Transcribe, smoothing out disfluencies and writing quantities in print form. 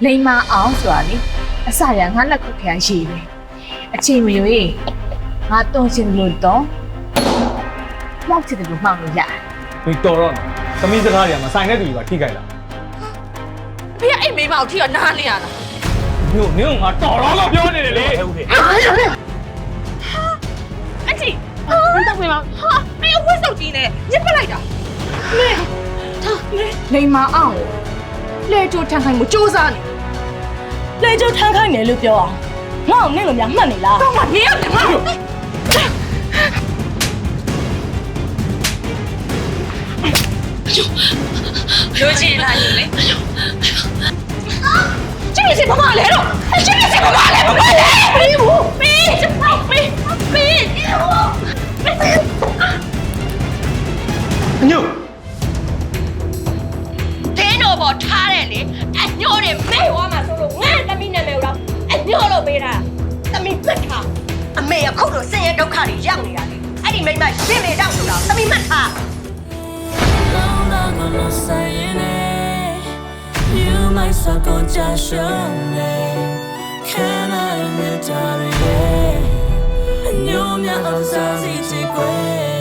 လိမ္မာအောင်ဆိုတာလေအစရငါလက်ခုတ်ခံရှိတယ်အချိန်မရွေးငါတုံးစင်လို့တော့မောက်ချစ်တယ်လို့မှောက်လို့ရတယ် ဒီတော်တော့သမီးစကားတွေကမဆိုင်တဲ့သူတွေကထိခိုက်လာ ဖေကအဲ့မိမကိုထိတော့နားနေရတာ နင်ငါတော်တော့လို့ပြောနေတယ်လေဟုတ်ကဲ့ အကြည့်ဘယ်တော့ဖေမဟာဖေအဝတ်စုပ်ကြီးနဲ့ညစ်ပလိုက်တာ လိမ္မာအောင်လဲကြိုးထန်ခိုင်းမှုစူးစမ်းနေ လဲကျုပ်ထမ်းခိုင်းတယ်လို့ပြောအောင်ငါ့အောင်နင့်လိုများမှတ်နေလား တော့မနေရဘူးငါလိုချင်လာယူလေကျင်းစီဘာမလဲတော့ကျင်းစီဘာမလဲဘာလဲပြေးဘူးပြေးပြေး ညို့ တင်းတော့ပေါ်ထားတယ်လေအညို့တွေမဲဝါမှာဆိုလို့ငါတမီးနာမည်တော့အညို့လို့ပေးတာတမီးပစ်ထားအမေအခုလိုဆင်းရဲဒုက္ခတွေရောက်နေတာလေအဲ့ဒီမိမရှင်းမေတော့ဆိုတာတမီးမှတ်ထား You might suck on just your name. Can I admit that? And you're my outside, it's a great.